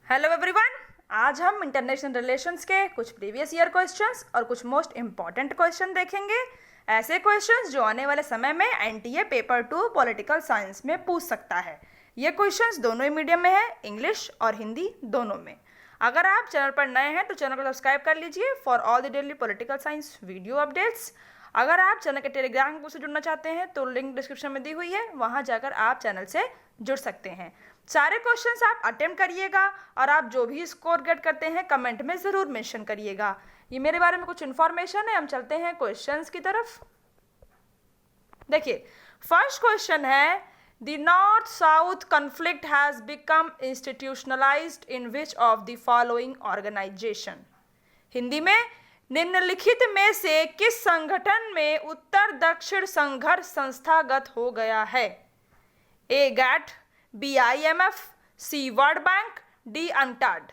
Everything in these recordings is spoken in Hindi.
Hello everyone. आज हम इंटरनेशनल रिलेशंस के कुछ प्रीवियस ईयर क्वेश्चंस और कुछ मोस्ट इम्पॉर्टेंट क्वेश्चन देखेंगे। ऐसे क्वेश्चंस जो आने वाले समय में एनटीए पेपर 2 पॉलिटिकल साइंस में पूछ सकता है। ये क्वेश्चंस दोनों ही मीडियम में है, इंग्लिश और हिंदी दोनों में। अगर आप चैनल पर नए हैं तो चैनल को सब्सक्राइब कर लीजिए for all the daily political science video updates. अगर आप चैनल के टेलीग्राम ग्रुप से जुड़ना चाहते हैं तो लिंक डिस्क्रिप्शन में दी हुई है, वहां जाकर आप चैनल से जुड़ सकते हैं। सारे क्वेश्चंस आप अटेम्प्ट करिएगा और आप जो भी स्कोर गेट करते हैं कमेंट में ज़रूर मेंशन करिएगा। ये मेरे बारे में कुछ इन्फॉर्मेशन है। हम चलते हैं क्वेश्चंस की तरफ। देखिए, फर्स्ट क्वेश्चन है, the north south conflict has become institutionalised in which of the following organisation. Hindi में, निम्नलिखित में से किस संगठन में उत्तर दक्षिण संघर्ष संस्थागत हो गया है? ए गैट, बी IMF, सी वर्ल्ड बैंक, डी अंक्टाड।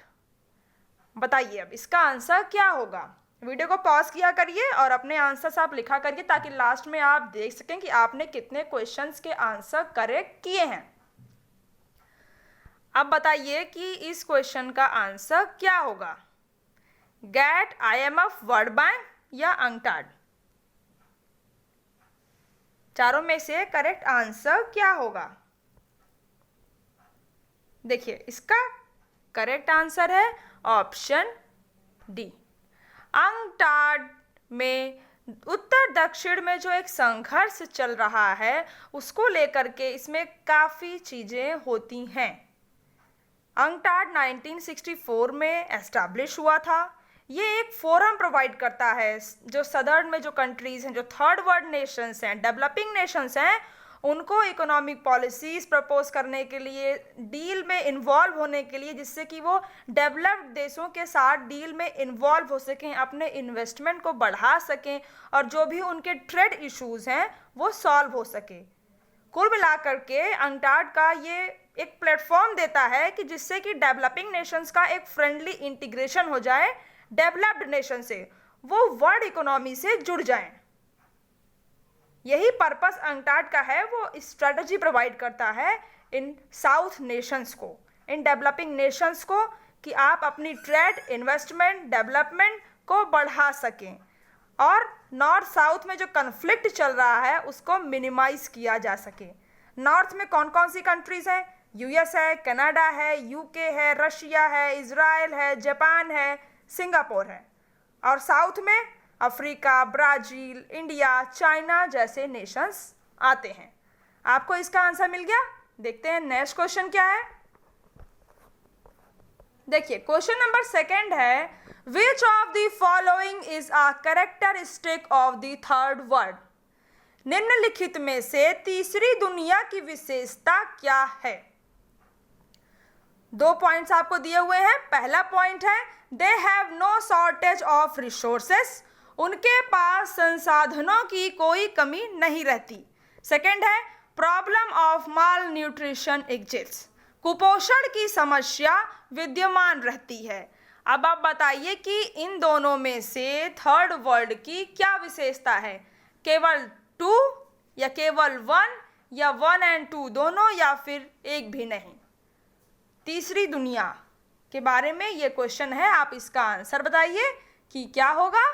बताइए अब इसका आंसर क्या होगा। वीडियो को पॉज किया करिए और अपने आंसर्स आप लिखा करिए ताकि लास्ट में आप देख सकें कि आपने कितने क्वेश्चंस के आंसर करेक्ट किए हैं। अब बताइए कि इस क्वेश्चन का आंसर क्या होगा, गैट, IMF, वर्ल्ड बैंक या अंक्टाड। चारों में से करेक्ट आंसर क्या होगा? देखिए, इसका करेक्ट आंसर है ऑप्शन डी। अंक्टाड में उत्तर दक्षिण में जो एक संघर्ष चल रहा है उसको लेकर के इसमें काफ़ी चीज़ें होती हैं। अंक्टाड 1964 में एस्टैब्लिश हुआ था। ये एक फोरम प्रोवाइड करता है जो सदर्न में जो कंट्रीज़ हैं, जो थर्ड वर्ल्ड नेशंस हैं, डेवलपिंग नेशंस हैं, उनको इकोनॉमिक पॉलिसीज़ प्रपोज करने के लिए, डील में इन्वॉल्व होने के लिए, जिससे कि वो डेवलप्ड देशों के साथ डील में इन्वॉल्व हो सकें, अपने इन्वेस्टमेंट को बढ़ा सकें और जो भी उनके ट्रेड इश्यूज़ हैं वो सॉल्व हो सके। कुल मिलाकर के अंक्टाड का ये एक प्लेटफॉर्म देता है कि जिससे कि डेवलपिंग नेशंस का एक फ्रेंडली इंटीग्रेशन हो जाए डेवलप्ड नेशन से, वो वर्ल्ड इकोनॉमी से जुड़ जाएं। यही पर्पस अंक्टाड का है। वो स्ट्रेटजी प्रोवाइड करता है इन साउथ नेशंस को, इन डेवलपिंग नेशंस को, कि आप अपनी ट्रेड, इन्वेस्टमेंट, डेवलपमेंट को बढ़ा सकें और नॉर्थ साउथ में जो कन्फ्लिक्ट चल रहा है उसको मिनिमाइज किया जा सके। नॉर्थ में कौन कौन सी कंट्रीज हैं? US है, कनाडा है, UK है, रशिया है, इजराइल है, जापान है, सिंगापुर है। और साउथ में अफ्रीका, ब्राज़ील, इंडिया, चाइना जैसे नेशंस आते हैं। आपको इसका आंसर मिल गया। देखते हैं नेक्स्ट क्वेश्चन क्या है। देखिए, क्वेश्चन नंबर सेकंड है, विच of the following is a characteristic of the third world. निम्नलिखित में से तीसरी दुनिया की विशेषता क्या है? 2 पॉइंट्स आपको दिए हुए हैं। पहला पॉइंट है, they have no shortage of resources, उनके पास संसाधनों की कोई कमी नहीं रहती। सेकंड है, problem of mall nutrition exists, कुपोषण की समस्या विद्यमान रहती है। अब आप बताइए कि इन दोनों में से थर्ड वर्ल्ड की क्या विशेषता है? केवल 2 या केवल 1 या 1 और 2 दोनों, या फिर एक भी नहीं? तीसरी दुनिया के बारे में ये क्वेश्चन है। आप इसका आंसर बताइए कि क्या होगा।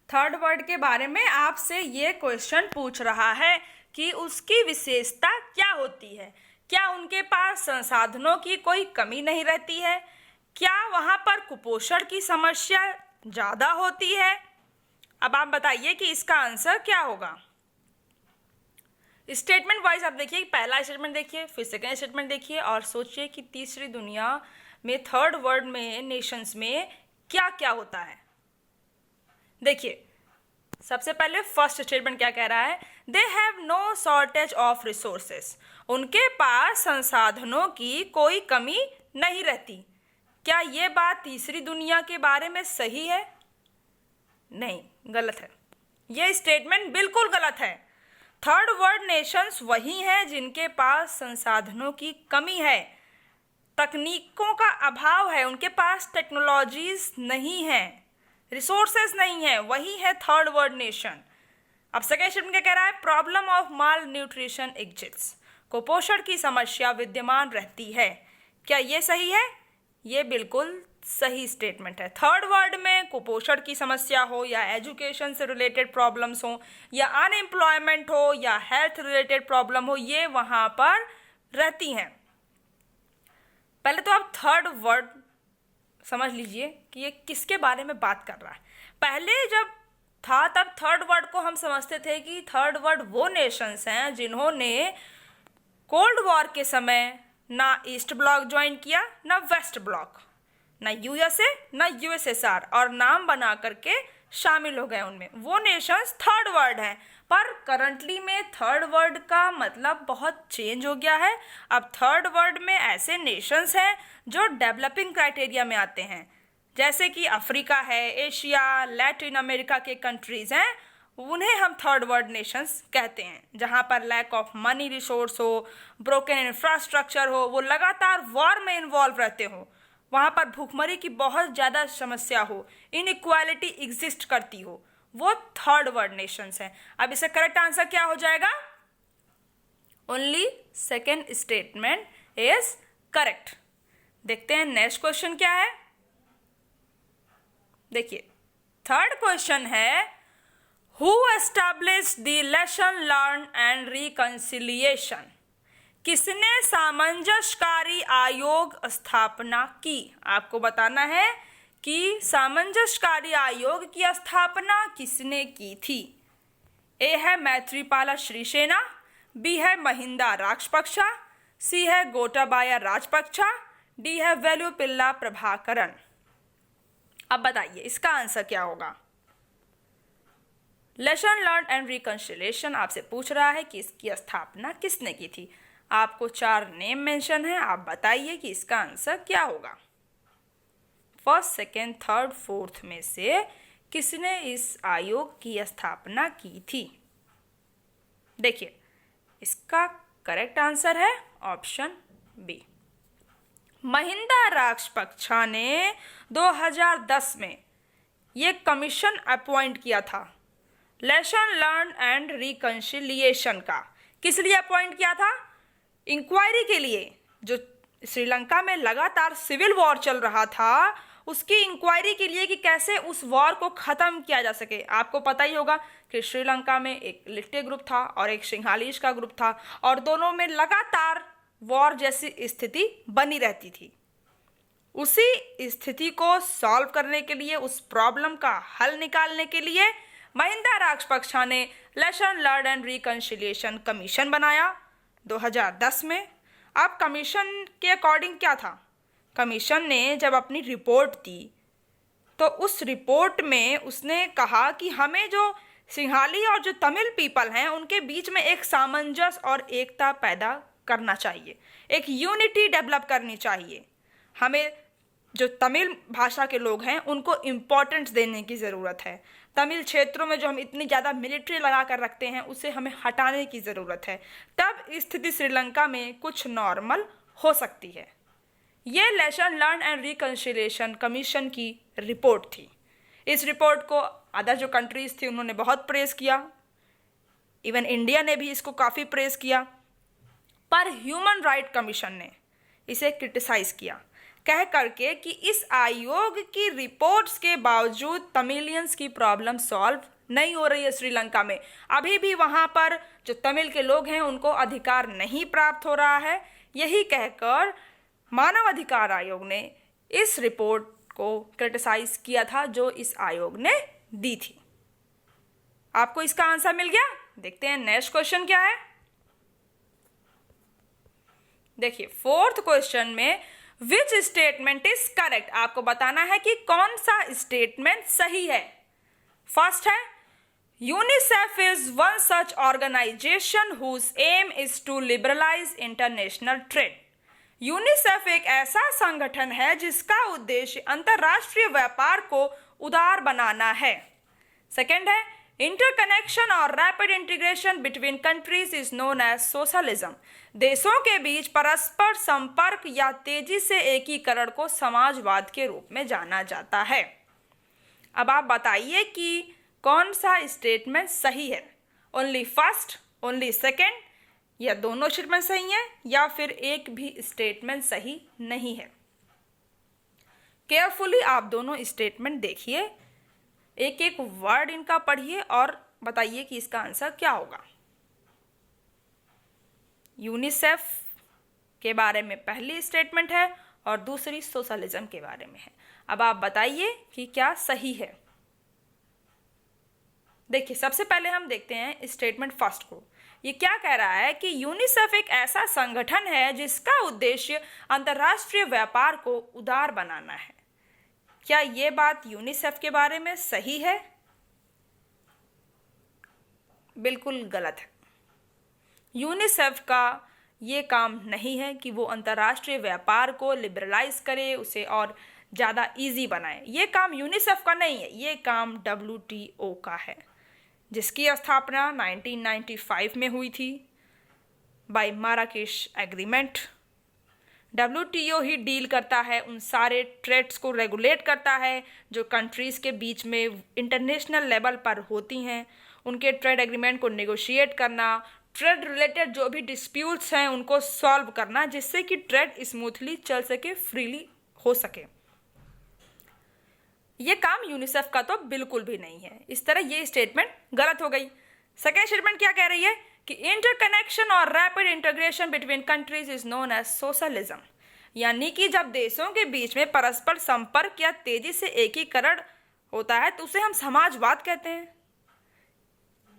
थर्ड वर्ल्ड के बारे में आपसे ये क्वेश्चन पूछ रहा है कि उसकी विशेषता क्या होती है। क्या उनके पास संसाधनों की कोई कमी नहीं रहती है? क्या वहाँ पर कुपोषण की समस्या ज़्यादा होती है? अब आप बताइए कि इसका आंसर क्या होगा। स्टेटमेंट वाइज आप देखिए, पहला स्टेटमेंट देखिए, फिर सेकेंड स्टेटमेंट देखिए और सोचिए कि तीसरी दुनिया में, थर्ड वर्ल्ड में, नेशंस में क्या क्या होता है। देखिए, सबसे पहले फर्स्ट स्टेटमेंट क्या कह रहा है, they have no shortage of resources, उनके पास संसाधनों की कोई कमी नहीं रहती। क्या ये बात तीसरी दुनिया के बारे में सही है? नहीं, गलत है। ये स्टेटमेंट बिल्कुल गलत है। थर्ड वर्ल्ड नेशंस वही हैं जिनके पास संसाधनों की कमी है, तकनीकों का अभाव है, उनके पास टेक्नोलॉजीज नहीं है, रिसोर्सेज नहीं है, वही है थर्ड वर्ल्ड नेशन। अब सेकेंड स्टेटमेंट क्या कह रहा है, problem of mall nutrition exists, कुपोषण की समस्या विद्यमान रहती है। क्या ये सही है? ये बिल्कुल सही स्टेटमेंट है। थर्ड वर्ड में कुपोषण की समस्या हो या एजुकेशन से रिलेटेड प्रॉब्लम्स हो या अनएम्प्लॉयमेंट हो या हेल्थ रिलेटेड प्रॉब्लम हो, ये वहाँ पर रहती हैं। पहले तो आप थर्ड वर्ड समझ लीजिए कि ये किसके बारे में बात कर रहा है। पहले जब था तब थर्ड वर्ड को हम समझते थे कि थर्ड वर्ड वो नेशंस हैं जिन्होंने कोल्ड वॉर के समय ना ईस्ट ब्लॉक ज्वाइन किया ना वेस्ट ब्लॉक, ना यूएसए ना यूएसएसआर, और नाम बना करके शामिल हो गए उनमें, वो नेशंस थर्ड वर्ल्ड हैं। पर करंटली में थर्ड वर्ल्ड का मतलब बहुत चेंज हो गया है। अब थर्ड वर्ल्ड में ऐसे नेशंस हैं जो डेवलपिंग क्राइटेरिया में आते हैं, जैसे कि अफ्रीका है, एशिया, लैटिन अमेरिका के कंट्रीज हैं, उन्हें हम थर्ड वर्ल्ड नेशंस कहते हैं। जहाँ पर लैक ऑफ मनी रिसोर्स हो, ब्रोकन इंफ्रास्ट्रक्चर हो, वो लगातार वॉर में इन्वॉल्व रहते हो, वहाँ पर भूखमरी की बहुत ज़्यादा समस्या हो, इनइक्वालिटी एग्जिस्ट करती हो, वो थर्ड वर्ल्ड नेशंस हैं। अब इसका करेक्ट आंसर क्या हो जाएगा? Only second statement is correct. देखते हैं नेक्स्ट क्वेश्चन क्या है। देखिए थर्ड क्वेश्चन है, who established the lesson learn and reconciliation? किसने सामंजस्यकारी आयोग स्थापना की? आपको बताना है कि सामंजस्यकारी आयोग की स्थापना किसने की थी। ए है मैत्रीपाला श्रीसेना, बी है महिंदा राजपक्षा, सी है गोटाबाया राजपक्षा, डी है वेलुपिल्ला प्रभाकरन। अब बताइए इसका आंसर क्या होगा। लेसन लर्न एंड रिकंसिलिएशन आपसे पूछ रहा है कि इसकी स्थापना किसने की थी। आपको 4 नेम मेंशन है, आप बताइए कि इसका आंसर क्या होगा। फर्स्ट, सेकेंड, थर्ड, फोर्थ में से किसने इस आयोग की स्थापना की थी? देखिए इसका करेक्ट आंसर है ऑप्शन बी। महिंदा राजपक्षा ने 2010 में ये कमीशन अपॉइंट किया था लेसन लर्न एंड रिकंसिलिएशन का। किस लिए अपॉइंट किया था? इंक्वायरी के लिए। जो श्रीलंका में लगातार सिविल वॉर चल रहा था, उसकी इंक्वायरी के लिए कि कैसे उस वॉर को ख़त्म किया जा सके। आपको पता ही होगा कि श्रीलंका में एक लिट्टे ग्रुप था और एक सिंघालीज का ग्रुप था, और दोनों में लगातार वॉर जैसी स्थिति बनी रहती थी। उसी स्थिति को सॉल्व करने के लिए, उस प्रॉब्लम का हल निकालने के लिए महिंदा राजपक्षा ने lesson learn and reconciliation commission बनाया 2010 में। अब कमीशन के अकॉर्डिंग क्या था? कमीशन ने जब अपनी रिपोर्ट दी तो उस रिपोर्ट में उसने कहा कि हमें जो सिंघाली और जो तमिल पीपल हैं उनके बीच में एक सामंजस्य और एकता पैदा करना चाहिए, एक यूनिटी डेवलप करनी चाहिए। हमें जो तमिल भाषा के लोग हैं उनको इम्पोर्टेंस देने की ज़रूरत है। तमिल क्षेत्रों में जो हम इतनी ज़्यादा मिलिट्री लगा कर रखते हैं उसे हमें हटाने की ज़रूरत है, तब स्थिति श्रीलंका में कुछ नॉर्मल हो सकती है। ये lesson learn and reconciliation commission की रिपोर्ट थी। इस रिपोर्ट को अदर जो कंट्रीज़ थी उन्होंने बहुत प्रेज़ किया, इवन इंडिया ने भी इसको काफ़ी प्रेज़ किया, पर ह्यूमन राइट कमीशन ने इसे क्रिटिसाइज़ किया, कह करके कि इस आयोग की रिपोर्ट्स के बावजूद तमिलियंस की प्रॉब्लम सॉल्व नहीं हो रही है श्रीलंका में। अभी भी वहाँ पर जो तमिल के लोग हैं उनको अधिकार नहीं प्राप्त हो रहा है। यही कहकर मानव अधिकार आयोग ने इस रिपोर्ट को क्रिटिसाइज किया था जो इस आयोग ने दी थी। आपको इसका आंसर मिल गया। देखते हैं नेक्स्ट क्वेश्चन क्या है। देखिए फोर्थ क्वेश्चन में विच स्टेटमेंट इज करेक्ट, आपको बताना है कि कौन सा स्टेटमेंट सही है। फर्स्ट है UNICEF is one such organisation whose aim is to liberalise international trade. UNICEF एक ऐसा संगठन है जिसका उद्देश्य अंतर्राष्ट्रीय व्यापार को उदार बनाना है। सेकेंड है इंटरकनेक्शन और rapid integration between countries is known as socialism. देशों के बीच परस्पर संपर्क या तेजी से एकीकरण को समाजवाद के रूप में जाना जाता है। अब आप बताइए कि कौन सा स्टेटमेंट सही है। ओनली फर्स्ट, ओनली सेकेंड या दोनों स्टेटमेंट सही हैं या फिर एक भी स्टेटमेंट सही नहीं है। केयरफुली आप दोनों स्टेटमेंट देखिए, एक एक वर्ड इनका पढ़िए और बताइए कि इसका आंसर क्या होगा। यूनिसेफ के बारे में पहली स्टेटमेंट है और दूसरी सोशलिज्म के बारे में है। अब आप बताइए कि क्या सही है। देखिए, सबसे पहले हम देखते हैं स्टेटमेंट फर्स्ट को। ये क्या कह रहा है कि यूनिसेफ एक ऐसा संगठन है जिसका उद्देश्य अंतर्राष्ट्रीय व्यापार को उदार बनाना है। क्या ये बात यूनिसेफ के बारे में सही है? बिल्कुल गलत है। यूनिसेफ का ये काम नहीं है कि वो अंतर्राष्ट्रीय व्यापार को लिबरलाइज करे, उसे और ज़्यादा इजी बनाए। ये काम यूनिसेफ का नहीं है, ये काम WTO का है, जिसकी स्थापना 1995 में हुई थी बाय माराकेश एग्रीमेंट। WTO ही डील करता है, उन सारे ट्रेड्स को रेगुलेट करता है जो कंट्रीज़ के बीच में इंटरनेशनल लेवल पर होती हैं। उनके ट्रेड एग्रीमेंट को नेगोशिएट करना, ट्रेड रिलेटेड जो भी डिस्प्यूट्स हैं उनको सॉल्व करना, जिससे कि ट्रेड स्मूथली चल सके, फ्रीली हो सके। ये काम यूनिसेफ का तो बिल्कुल भी नहीं है। इस तरह ये स्टेटमेंट गलत हो गई। सेकेंड स्टेटमेंट क्या कह रही है कि इंटरकनेक्शन और rapid integration between countries is known as socialism, यानी कि जब देशों के बीच में परस्पर संपर्क या तेजी से एकीकरण होता है तो उसे हम समाजवाद कहते हैं।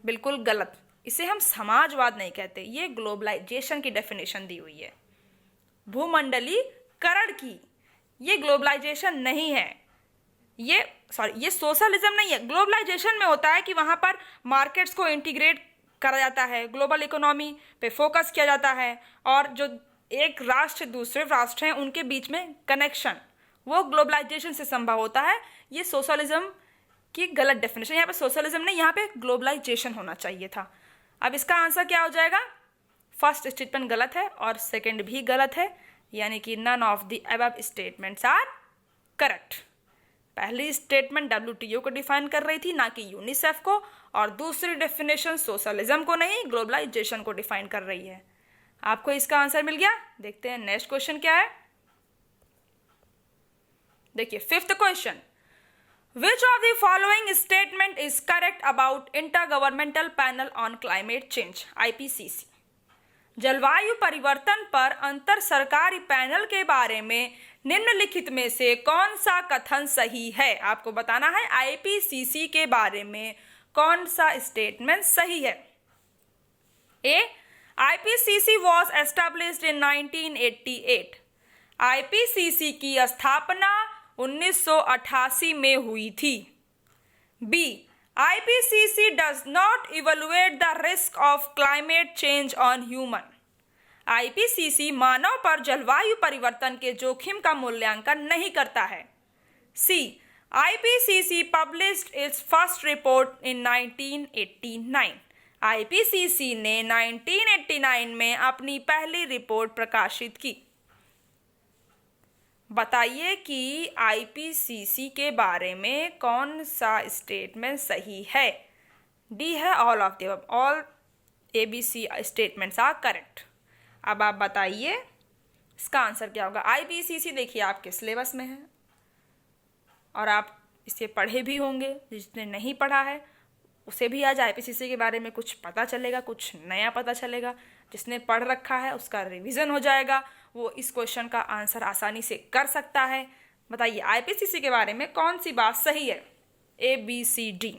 बिल्कुल गलत, इसे हम समाजवाद नहीं कहते। ये ग्लोबलाइजेशन की डेफिनेशन दी हुई है, भूमंडलीकरण की। ये ग्लोबलाइजेशन नहीं है, ये सोशलिज्म नहीं है। ग्लोबलाइजेशन में होता है कि वहाँ पर मार्केट्स को इंटीग्रेट करा जाता है, ग्लोबल इकोनॉमी पे फोकस किया जाता है, और जो एक राष्ट्र दूसरे राष्ट्र हैं उनके बीच में कनेक्शन, वो ग्लोबलाइजेशन से संभव होता है। ये सोशलिज्म की गलत डेफिनेशन। यहाँ पे सोशलिज्म नहीं, यहाँ पे ग्लोबलाइजेशन होना चाहिए था। अब इसका आंसर क्या हो जाएगा? फर्स्ट स्टेटमेंट गलत है और सेकंड भी गलत है, यानी कि none of the above statements are correct. पहली स्टेटमेंट WTO को डिफाइन कर रही थी, ना कि यूनिसेफ को, और दूसरी डेफिनेशन सोशलिज्म को नहीं, ग्लोबलाइजेशन को डिफाइन कर रही है। आपको इसका आंसर मिल गया। देखते हैं नेक्स्ट क्वेश्चन क्या है। देखिए, fifth question, which of the following statement is correct about intergovernmental panel on climate change IPCC? जलवायु परिवर्तन पर अंतर सरकारी पैनल के बारे में निम्नलिखित में से कौन सा कथन सही है? आपको बताना है IPCC के बारे में कौन सा स्टेटमेंट सही है। A, IPCC was established in 1988। IPCC की स्थापना 1988 में हुई थी। B, IPCC does not evaluate the risk of climate change on human। IPCC मानव पर जलवायु परिवर्तन के जोखिम का मूल्यांकन नहीं करता है। सी, IPCC published its first report in 1989। IPCC ने 1989 में अपनी पहली रिपोर्ट प्रकाशित की। बताइए कि IPCC के बारे में कौन सा स्टेटमेंट सही है। डी है all of the above, all ABC statements are correct. अब आप बताइए इसका आंसर क्या होगा। IPCC देखिए आपके सिलेबस में है और आप इसे पढ़े भी होंगे। जिसने नहीं पढ़ा है उसे भी आज IPCC के बारे में कुछ पता चलेगा, कुछ नया पता चलेगा। जिसने पढ़ रखा है उसका रिवीजन हो जाएगा, वो इस क्वेश्चन का आंसर आसानी से कर सकता है। बताइए IPCC के बारे में कौन सी बात सही है। ABCD।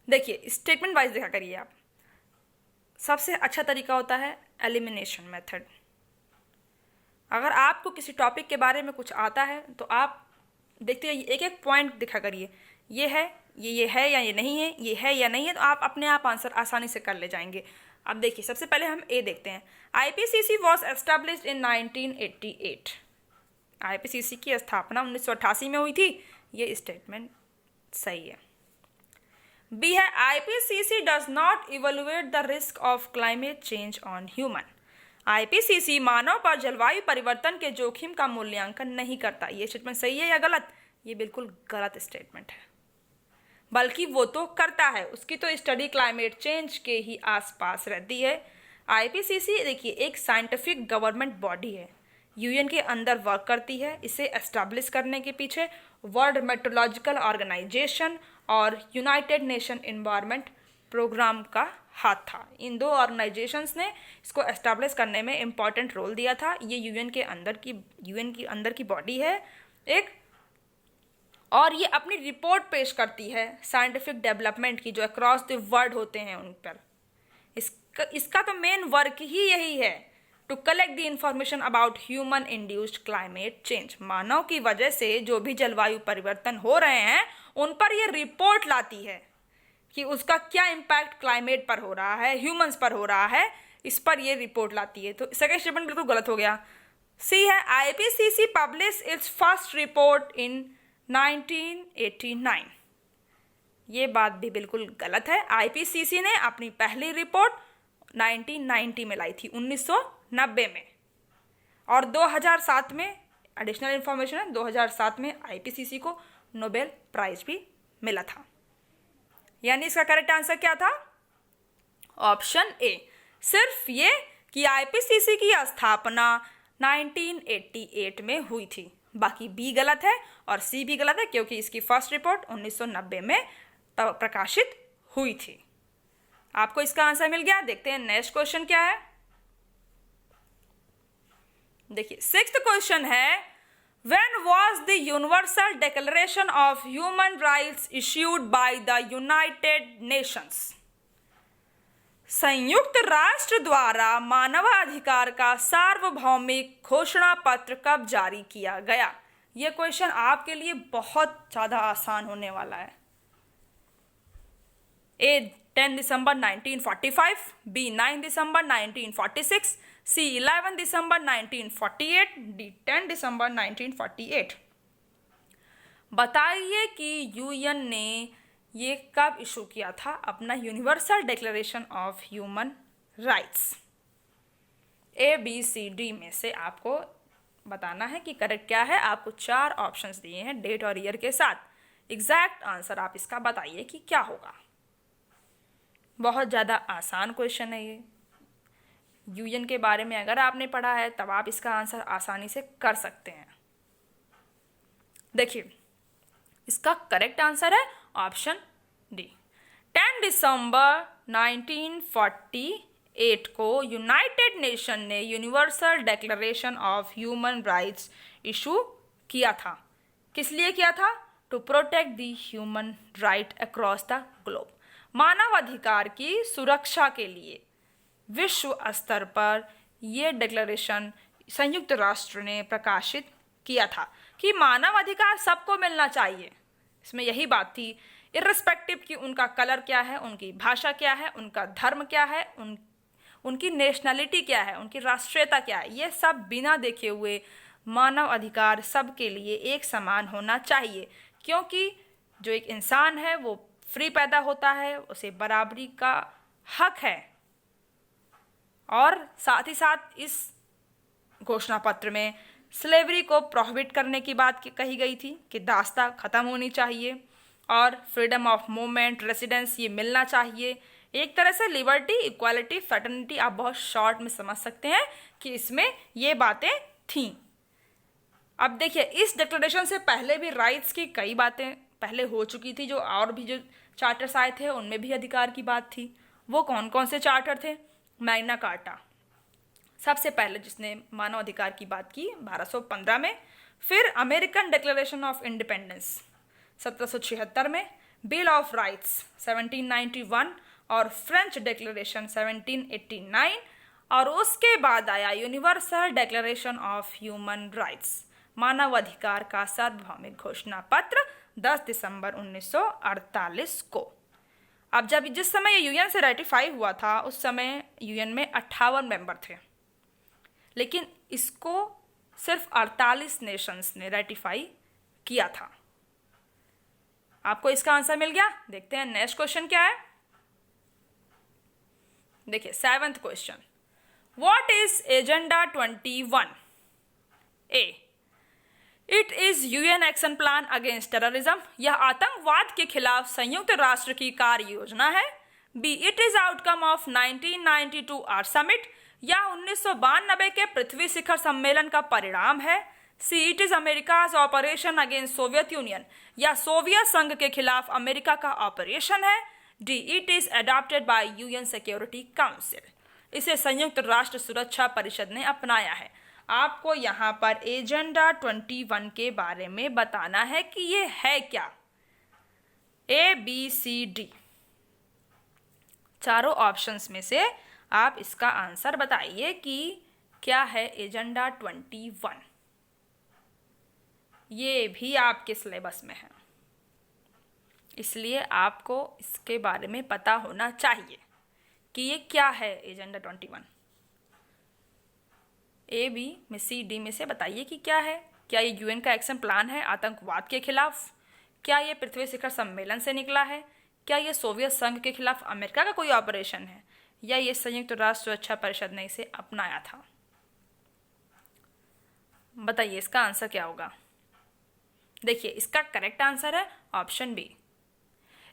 देखिए स्टेटमेंट वाइज देखा करिए आप। सबसे अच्छा तरीका होता है एलिमिनेशन मेथड। अगर आपको किसी टॉपिक के बारे में कुछ आता है तो आप देखते हैं एक एक पॉइंट दिखा करिए, ये है या ये नहीं है, ये है या नहीं है, तो आप अपने आप आंसर आसानी से कर ले जाएंगे। अब देखिए सबसे पहले हम ए देखते हैं। IPCC was established in 1988। IPCC की स्थापना 1988 में हुई थी। ये स्टेटमेंट सही है। बी है IPCC does not evaluate the risk of climate change on human. IPCC मानव पर जलवायु परिवर्तन के जोखिम का मूल्यांकन नहीं करता। ये स्टेटमेंट सही है या गलत? ये बिल्कुल गलत स्टेटमेंट है। बल्कि वो तो करता है, उसकी तो स्टडी क्लाइमेट चेंज के ही आसपास रहती है। आईपीसीसी देखिए एक साइंटिफिक गवर्नमेंट बॉडी है, यूएन के अंदर वर्क करती है। इसे एस्टैब्लिश करने के पीछे वर्ल्ड मेट्रोलॉजिकल ऑर्गेनाइजेशन और यूनाइटेड नेशन एनवायरनमेंट प्रोग्राम का हाथ था। इन दो ऑर्गेनाइजेशंस ने इसको एस्टैब्लिश करने में इम्पॉर्टेंट रोल दिया था। ये यूएन के अंदर की बॉडी है एक, और ये अपनी रिपोर्ट पेश करती है साइंटिफिक डेवलपमेंट की जो अक्रॉस द वर्ल्ड होते हैं उन पर। इसका तो मेन वर्क ही यही है, to collect the information about human induced climate change. मानव की वजह से जो भी जलवायु परिवर्तन हो रहे हैं उन पर ये रिपोर्ट लाती है कि उसका क्या इम्पैक्ट क्लाइमेट पर हो रहा है, ह्यूमंस पर हो रहा है, इस पर ये रिपोर्ट लाती है। तो सेकंड स्टेटमेंट बिल्कुल गलत हो गया। सी है IPCC publish it's first report इन 1989। ये बात भी बिल्कुल गलत है। आईपीसीसी ने अपनी पहली रिपोर्ट 1990 में लाई थी, 1990 में। और 2007 में एडिशनल इंफॉर्मेशन है, 2007 में आईपीसीसी को नोबेल प्राइज भी मिला था। यानी इसका करेक्ट आंसर क्या था? Option A. सिर्फ ये कि आईपीसीसी की स्थापना 1988 में हुई थी। बाकी बी गलत है और सी भी गलत है, क्योंकि इसकी फर्स्ट रिपोर्ट 1990 में प्रकाशित हुई थी। आपको इसका आंसर मिल गया। देखते हैं नेक्स्ट क्वेश्चन क्या है। देखिए सिक्स्थ क्वेश्चन है, When was the Universal Declaration of Human Rights issued by the United Nations? संयुक्त राष्ट्र द्वारा मानवाधिकार का सार्वभौमिक घोषणा पत्र कब जारी किया गया? यह क्वेश्चन आपके लिए बहुत ज्यादा आसान होने वाला है। ए 10 दिसंबर 1945, बी 9 दिसंबर 1946, सी 11 दिसंबर 1948, डी 10 दिसंबर 1948। बताइए कि यूएन ने ये कब इशू किया था अपना universal declaration of human rights? A B C D में से आपको बताना है कि करेक्ट क्या है। आपको 4 ऑप्शंस दिए हैं डेट और ईयर के साथ। एग्जैक्ट आंसर आप इसका बताइए कि क्या होगा। बहुत ज़्यादा आसान क्वेश्चन है ये। यूएन के बारे में अगर आपने पढ़ा है तब आप इसका आंसर आसानी से कर सकते हैं। देखिए इसका करेक्ट आंसर है ऑप्शन डी। 10 दिसंबर 1948 को यूनाइटेड नेशन ने universal declaration of human rights issue किया था। किस लिए किया था? To protect the human right across the globe. मानव अधिकार की सुरक्षा के लिए विश्व स्तर पर यह डिक्लेरेशन संयुक्त राष्ट्र ने प्रकाशित किया था कि मानव अधिकार सबको मिलना चाहिए। इसमें यही बात थी, इर्रिस्पेक्टिव कि उनका कलर क्या है, उनकी भाषा क्या है, उनका धर्म क्या है, उनकी नेशनलिटी क्या है, उनकी राष्ट्रीयता क्या है, ये सब बिना देखे हुए मानव अधिकार सबके लिए एक समान होना चाहिए। क्योंकि जो एक इंसान है वो फ्री पैदा होता है, उसे बराबरी का हक है। और साथ ही साथ इस घोषणा पत्र में स्लेवरी को प्रोहिबिट करने की बात कही गई थी कि दास्ता खत्म होनी चाहिए और फ्रीडम ऑफ मूवमेंट, रेसिडेंस ये मिलना चाहिए। एक तरह से लिबर्टी, इक्वालिटी, फ्रेटर्निटी आप बहुत शॉर्ट में समझ सकते हैं कि इसमें ये बातें थीं। अब देखिए इस डिक्लेरेशन से पहले भी राइट्स की कई बातें पहले हो चुकी थी। और भी जो चार्टर्स आए थे उनमें भी अधिकार की बात थी। वो कौन कौन से चार्टर थे? मैग्ना कार्टा सबसे पहले जिसने मानव अधिकार की बात की 1215 में, फिर अमेरिकन डिक्लेरेशन ऑफ इंडिपेंडेंस 1776 में, बिल ऑफ राइट्स 1791 और फ्रेंच डिक्लेरेशन 1789, और उसके बाद आया universal declaration of human rights, मानव अधिकार का सार्वभौमिक घोषणा पत्र 10 दिसंबर 1948 को। अब जिस समय ये यूएन से रेटिफाई हुआ था उस समय यूएन में 58 मेंबर थे, लेकिन इसको सिर्फ 48 नेशंस ने रेटिफाई किया था। आपको इसका आंसर मिल गया। देखते हैं नेक्स्ट क्वेश्चन क्या है। देखिए 7th question, what is agenda 21? A, it is UN action plan against terrorism, यह आतंकवाद के खिलाफ संयुक्त राष्ट्र की कार्य योजना है। B, it is outcome of 1992 Earth Summit, या 1992 के पृथ्वी शिखर सम्मेलन का परिणाम है। C, it is America's operation against Soviet Union, या सोवियत संघ के खिलाफ अमेरिका का ऑपरेशन है। D, it is adopted by UN Security Council, इसे संयुक्त राष्ट्र सुरक्षा परिषद ने अपनाया है। आपको यहाँ पर एजेंडा 21 के बारे में बताना है कि ये है क्या। ए, बी, सी, डी, चारों ऑप्शंस में से आप इसका आंसर बताइए कि क्या है एजेंडा 21। ये भी आपके सिलेबस में है, इसलिए आपको इसके बारे में पता होना चाहिए कि ये क्या है एजेंडा 21। ए, बी में, सी, डी में से बताइए कि क्या है। क्या ये यूएन का एक्शन प्लान है आतंकवाद के खिलाफ? क्या ये पृथ्वी शिखर सम्मेलन से निकला है? क्या ये सोवियत संघ के खिलाफ अमेरिका का कोई ऑपरेशन है? या ये संयुक्त राष्ट्र सुरक्षा परिषद ने इसे अपनाया था? बताइए इसका आंसर क्या होगा। देखिए इसका करेक्ट आंसर है option B,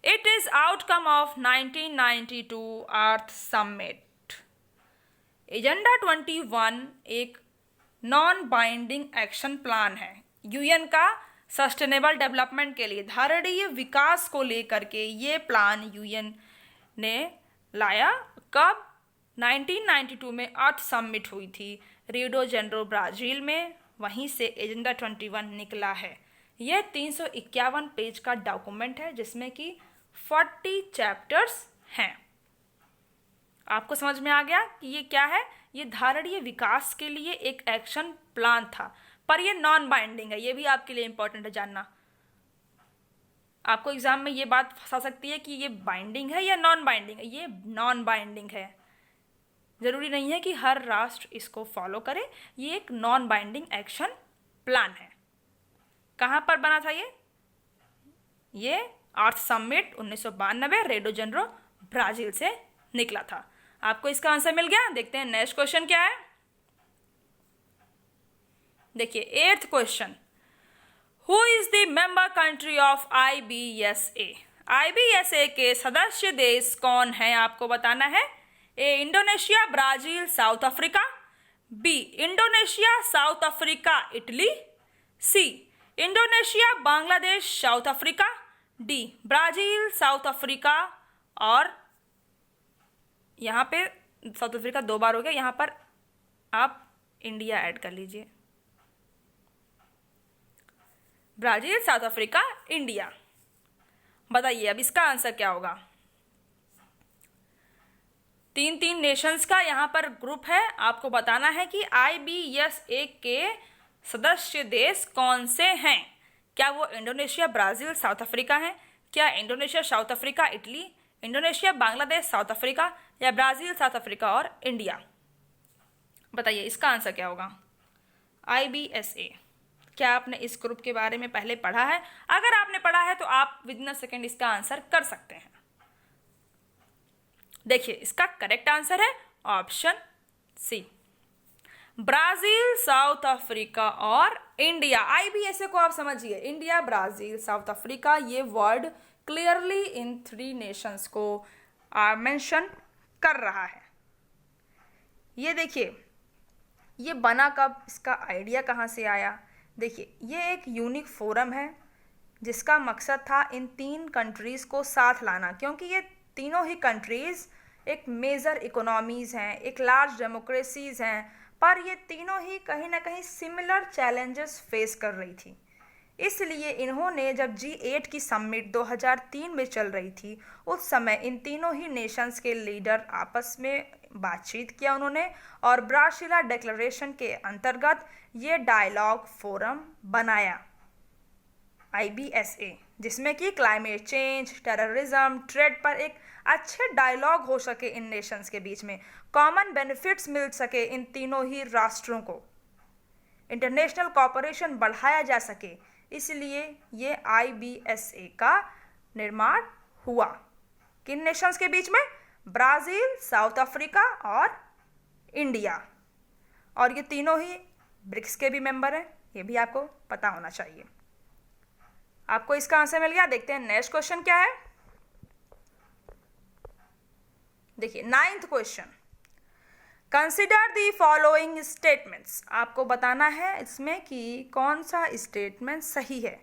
it is outcome of 1992 earth summit. Agenda 21 एक नॉन बाइंडिंग एक्शन प्लान है यूएन का सस्टेनेबल डेवलपमेंट के लिए, धारणीय विकास को लेकर के ये प्लान यूएन ने लाया। कब? 1992 में अर्थ समिट हुई थी रियो डी जेनेरो ब्राजील में, वहीं से एजेंडा 21 निकला है। यह 351 पेज का डॉक्यूमेंट है जिसमें कि 40 चैप्टर्स हैं। आपको समझ में आ गया कि ये क्या है। ये धारणीय विकास के लिए एक एक्शन प्लान था, पर ये नॉन बाइंडिंग है। ये भी आपके लिए इंपॉर्टेंट है जानना। आपको एग्जाम में ये बात फंसा सकती है कि ये बाइंडिंग है या नॉन बाइंडिंग है। ये नॉन बाइंडिंग है, जरूरी नहीं है कि हर राष्ट्र इसको फॉलो करे। ये एक नॉन बाइंडिंग एक्शन प्लान है। कहाँ पर बना था ये Earth Summit 1992 Rio de Janeiro Brazil से निकला था। आपको इसका आंसर मिल गया। देखते हैं नेक्स्ट क्वेश्चन क्या है। देखिए 8th question, who is the member country of IBSA? IBSA के सदस्य देश कौन है आपको बताना है। A, Indonesia, Brazil, South Africa. B, Indonesia, South Africa, Italy. C, Indonesia, Bangladesh, South Africa. D, Brazil, South Africa, और यहाँ पे साउथ अफ्रीका 2 बार हो गया, यहाँ पर आप इंडिया ऐड कर लीजिए। Brazil, South Africa, India. बताइए अब इसका आंसर क्या होगा। 3 नेशंस का यहाँ पर ग्रुप है। आपको बताना है कि IBSA के सदस्य देश कौन से हैं। क्या वो इंडोनेशिया, ब्राजील, साउथ अफ्रीका हैं? क्या Indonesia, South Africa, Italy, Indonesia, Bangladesh, South Africa, या ब्राजील, साउथ अफ्रीका और इंडिया? बताइए इसका आंसर क्या होगा। IBSA, क्या आपने इस ग्रुप के बारे में पहले पढ़ा है? अगर आपने पढ़ा है तो आप विदिन अ सेकेंड इसका आंसर कर सकते हैं। देखिए इसका करेक्ट आंसर है option C, Brazil, South Africa और इंडिया। IBSA को आप समझिए, इंडिया, ब्राजील, साउथ अफ्रीका, ये वर्ड क्लियरली इन 3 नेशंस को मेंशन कर रहा है। ये देखिए ये बना कब, इसका आइडिया कहाँ से आया। देखिए ये एक यूनिक फोरम है जिसका मकसद था इन 3 कंट्रीज़ को साथ लाना, क्योंकि ये तीनों ही कंट्रीज़ एक मेजर इकोनॉमीज़ हैं, एक लार्ज डेमोक्रेसीज़ हैं, पर ये तीनों ही कहीं ना कहीं सिमिलर चैलेंजेस फेस कर रही थी। इसलिए इन्होंने जब G8 की समिट 2003 में चल रही थी, उस समय इन तीनों ही नेशंस के लीडर आपस में बातचीत किया उन्होंने, और ब्रासिलिया डिक्लेरेशन के अंतर्गत ये डायलॉग फोरम बनाया IBSA, जिसमें कि क्लाइमेट चेंज, टेररिज्म, ट्रेड पर एक अच्छे डायलॉग हो सके इन नेशंस के बीच में, कॉमन बेनिफिट्स मिल सके इन तीनों ही राष्ट्रों को, इंटरनेशनल कोऑपरेशन बढ़ाया जा सके। इसलिए ये IBSA का निर्माण हुआ किन नेशंस के बीच में, ब्राज़ील, साउथ अफ्रीका और इंडिया। और ये तीनों ही ब्रिक्स के भी मेंबर हैं, ये भी आपको पता होना चाहिए। आपको इसका आंसर मिल गया। देखते हैं नेक्स्ट क्वेश्चन क्या है। देखिए 9th question, consider the following statements. आपको बताना है इसमें कि कौन सा स्टेटमेंट सही है।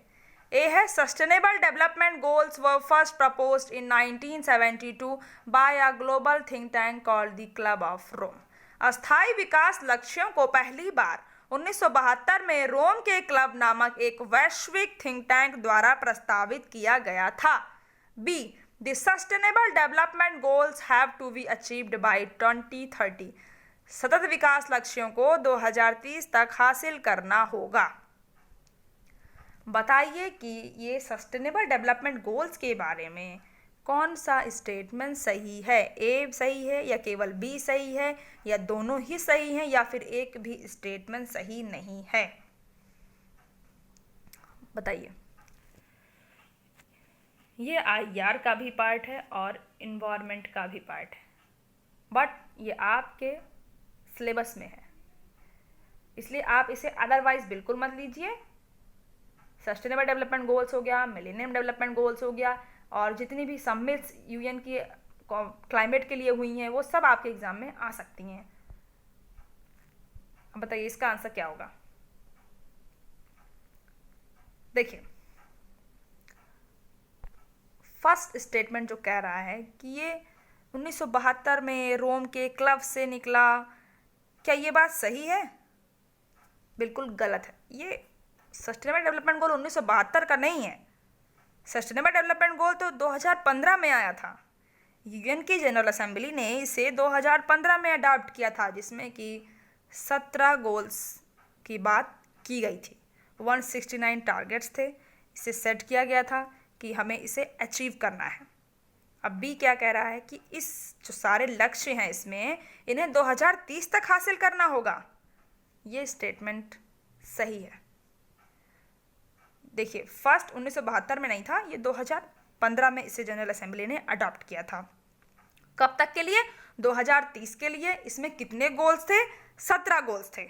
ए है sustainable development goals were first proposed in 1972 by a global think tank called the club of Rome. अस्थायी विकास लक्ष्यों को पहली बार 1972 में रोम के क्लब नामक एक वैश्विक थिंक टैंक द्वारा प्रस्तावित किया गया था। B, the sustainable development goals have to be achieved by 2030। सतत विकास लक्ष्यों को 2030 तक हासिल करना होगा। बताइए कि ये सस्टेनेबल डेवलपमेंट गोल्स के बारे में कौन सा स्टेटमेंट सही है। ए सही है या केवल बी सही है या दोनों ही सही हैं या फिर एक भी स्टेटमेंट सही नहीं है। बताइए। ये IR का भी पार्ट है और इन्वायरमेंट का भी पार्ट है, बट ये आपके सिलेबस में है, इसलिए आप इसे अदरवाइज बिल्कुल मत लीजिए। सस्टेनेबल डेवलपमेंट गोल्स हो गया, मिलेनियम डेवलपमेंट गोल्स हो गया, और जितनी भी समिट्स UN की क्लाइमेट के लिए हुई हैं वो सब आपके एग्जाम में आ सकती हैं। अब बताइए इसका आंसर क्या होगा। देखिए फर्स्ट स्टेटमेंट जो कह रहा है कि ये 1972 में रोम के क्लब से निकला, क्या ये बात सही है? बिल्कुल गलत है। ये सस्टेनेबल डेवलपमेंट गोल 1972 का नहीं है। सस्टेनेबल डेवलपमेंट गोल तो 2015 में आया था। UN की जनरल असेंबली ने इसे 2015 में अडॉप्ट किया था, जिसमें कि 17 गोल्स की बात की गई थी। 169 टारगेट्स थे। इसे सेट किया गया था कि हमें इसे अचीव करना है। अब बी क्या कह रहा है कि इस जो सारे लक्ष्य हैं इसमें इन्हें 2030 तक हासिल करना होगा। ये स्टेटमेंट सही है। देखिए फर्स्ट 1972 में नहीं था, ये 2015 में इसे जनरल असेंबली ने अडॉप्ट किया था। कब तक के लिए? 2030 के लिए। इसमें कितने गोल्स थे? 17 गोल्स थे।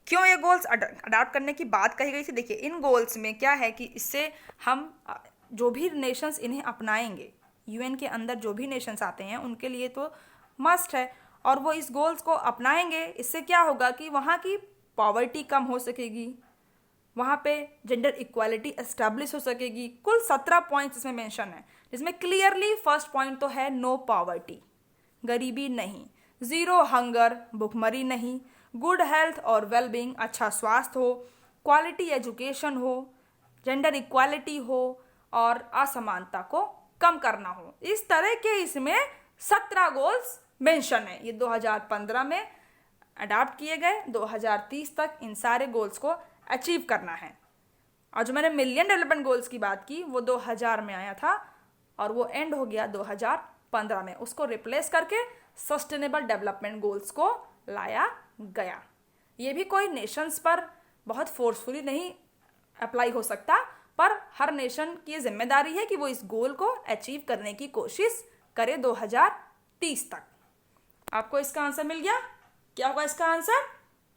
क्यों ये गोल्स अडॉप्ट करने की बात कही गई थी? देखिए इन गोल्स में क्या है कि इससे हम जो भी नेशंस इन्हें अपनाएंगे, UN के अंदर जो भी नेशंस आते हैं उनके लिए तो मस्ट है, और वो इस गोल्स को अपनाएंगे। इससे क्या होगा कि वहाँ की पॉवर्टी कम हो सकेगी, वहाँ पे जेंडर इक्वालिटी एस्टैब्लिश हो सकेगी। कुल 17 पॉइंट्स इसमें मेंशन है, जिसमें क्लियरली फर्स्ट पॉइंट तो है नो पॉवर्टी, गरीबी नहीं, ज़ीरो हंगर, भुखमरी नहीं, गुड हेल्थ और वेलबींग, अच्छा स्वास्थ्य हो, क्वालिटी एजुकेशन हो, जेंडर इक्वालिटी हो और असमानता को कम करना हो। इस तरह के इसमें 17 गोल्स मेंशन है। ये 2015 में अडॉप्ट किए गए। 2030 तक इन सारे गोल्स को अचीव करना है। और जो मैंने मिलियन डेवलपमेंट गोल्स की बात की वो 2000 में आया था और वो एंड हो गया 2015 में। उसको रिप्लेस करके सस्टेनेबल डेवलपमेंट गोल्स को लाया गया। ये भी कोई नेशंस पर बहुत फोर्सफुली नहीं अप्लाई हो सकता, पर हर नेशन की जिम्मेदारी है कि वो इस गोल को अचीव करने की कोशिश करे 2030 तक। आपको इसका आंसर मिल गया। क्या होगा इसका answer?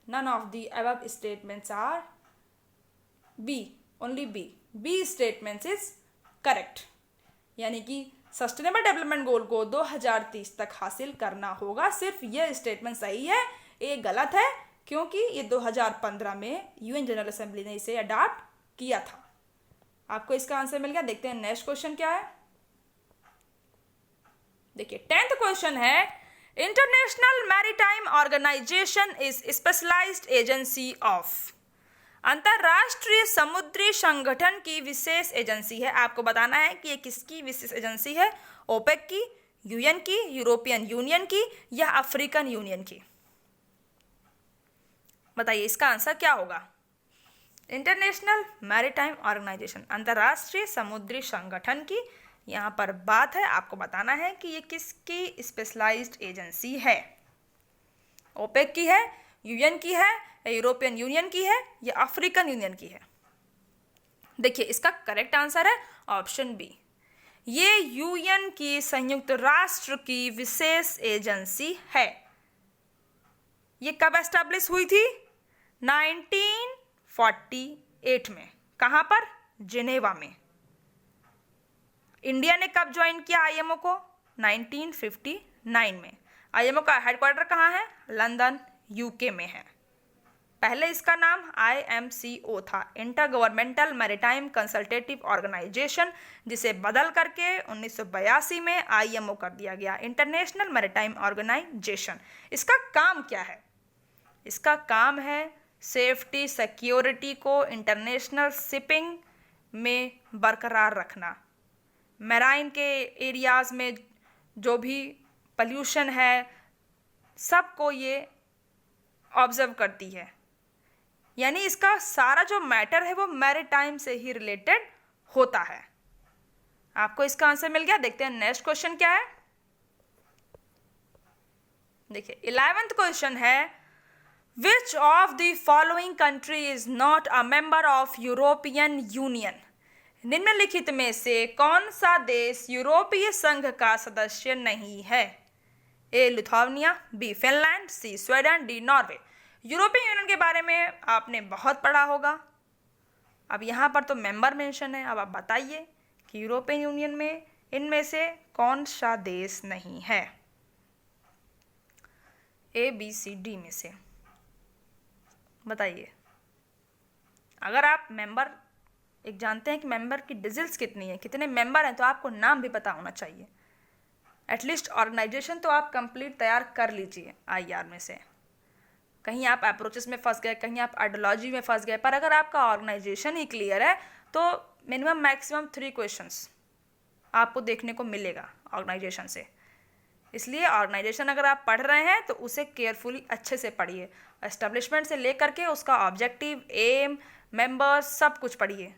None of the above statements are B, only B. B statement is correct, यानी कि सस्टेनेबल डेवलपमेंट गोल को 2030 तक हासिल करना होगा। सिर्फ ये स्टेटमेंट सही है, ये गलत है, क्योंकि ये 2015 में UN जनरल असेंबली ने इसे अडॉप्ट किया था। आपको इसका आंसर मिल गया। देखते हैं नेक्स्ट क्वेश्चन क्या है। देखिए 10th क्वेश्चन है, international maritime organisation is specialised agency of. अंतरराष्ट्रीय समुद्री संगठन की विशेष एजेंसी है। आपको बताना है कि ये किसकी विशेष एजेंसी है। ओपेक की, UN की, यूरोपियन यूनियन की या अफ्रीकन यूनियन की। बताइए इसका आंसर क्या होगा। इंटरनेशनल मैरीटाइम ऑर्गेनाइजेशन, अंतरराष्ट्रीय समुद्री संगठन की यहाँ पर बात है। आपको बताना है कि ये किसकी स्पेशलाइज्ड एजेंसी है। ओपेक की है, UN की है, यूरोपियन यूनियन की है या अफ्रीकन यूनियन की है। देखिए इसका करेक्ट आंसर है ऑप्शन बी। ये UN की संयुक्त राष्ट्र की विशेष एजेंसी है। ये कब एस्टैब्लिश हुई थी? 1948 में। कहाँ पर? जिनेवा में। इंडिया ने कब ज्वाइन किया आईएमओ को? 1959 में। आईएमओ का हेडक्वार्टर कहाँ है? लंदन, यूके में है। पहले इसका नाम IMCO था, intergovernmental maritime consultative organisation, जिसे बदल करके 1982 में IMO कर दिया गया, इंटरनेशनल मैरीटाइम ऑर्गेनाइजेशन। इसका काम क्या है? इसका काम है सेफ्टी सिक्योरिटी को इंटरनेशनल शिपिंग में बरकरार रखना। मैराइन के एरियाज़ में जो भी पॉल्यूशन है सबको ये ऑब्जर्व करती है। यानी इसका सारा जो मैटर है वो मैरीटाइम से ही रिलेटेड होता है। आपको इसका आंसर मिल गया। देखते हैं नेक्स्ट क्वेश्चन क्या है। देखिए 11th क्वेश्चन है, विच of the following country is not a member of European union? निम्नलिखित में से कौन सा देश यूरोपीय संघ का सदस्य नहीं है? A Lithuania, B Finland, C Sweden, D Norway. European Union के बारे में आपने बहुत पढ़ा होगा। अब यहाँ पर तो मेंबर मेंशन है। अब आप बताइए कि यूरोपियन यूनियन में इनमें से कौन सा देश नहीं है? A, B, C, D में से बताइए। अगर आप मेंबर एक जानते हैं कि मेंबर की डिजिट्स कितनी है, कितने मेंबर हैं, तो आपको नाम भी पता होना चाहिए। एटलीस्ट ऑर्गेनाइजेशन तो आप कंप्लीट तैयार कर लीजिए IR में से। कहीं आप अप्रोचेस में फंस गए, कहीं आप आइडियोलॉजी में फंस गए, पर अगर आपका ऑर्गेनाइजेशन ही क्लियर है तो मिनिमम मैक्सिमम 3 क्वेश्चंस आपको देखने को मिलेगा ऑर्गेनाइजेशन से। इसलिए ऑर्गेनाइजेशन अगर आप पढ़ रहे हैं तो उसे केयरफुली अच्छे से पढ़िए। एस्टेब्लिशमेंट से लेकर के उसका ऑब्जेक्टिव, एम, मेंबर्स, सब कुछ पढ़िए।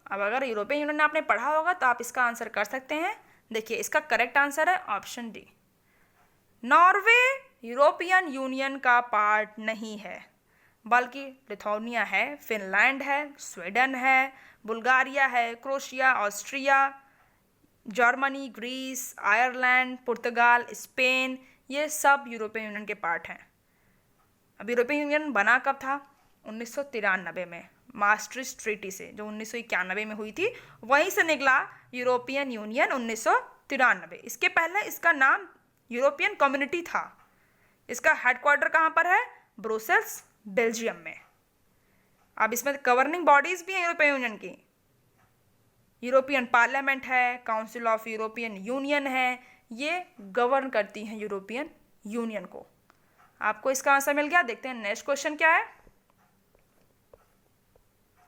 अब अगर यूरोपियन यूनियन आपने पढ़ा होगा तो आप इसका आंसर कर सकते हैं। देखिए इसका करेक्ट आंसर है option D. Norway European union का पार्ट नहीं है, बल्कि लिथुआनिया है, फिनलैंड है, स्वीडन है, बुल्गारिया है, Croatia, Austria, Germany, Greece, Ireland, पुर्तगाल, स्पेन, ये सब यूरोपियन यूनियन के पार्ट हैं। अब यूरोपियन यूनियन बना कब था? 1993 में, मास्ट्रिक्ट ट्रीटी से, जो 1991 में हुई थी, वहीं से निकला यूरोपियन यूनियन 1993। इसके पहले इसका नाम यूरोपियन कम्युनिटी था। इसका हेडक्वार्टर कहाँ पर है? ब्रुसेल्स, बेल्जियम में। अब इसमें गवर्निंग बॉडीज भी हैं यूरोपियन यूनियन की। यूरोपियन पार्लियामेंट है, काउंसिल ऑफ यूरोपियन यूनियन है, ये गवर्न करती हैं यूरोपियन यूनियन को। आपको इसका आंसर मिल गया। देखते हैं नेक्स्ट क्वेश्चन क्या है।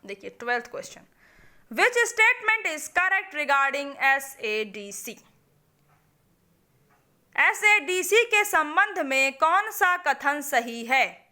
देखिए 12th question, which statement is correct regarding SADC? SADC के संबंध में कौन सा कथन सही है?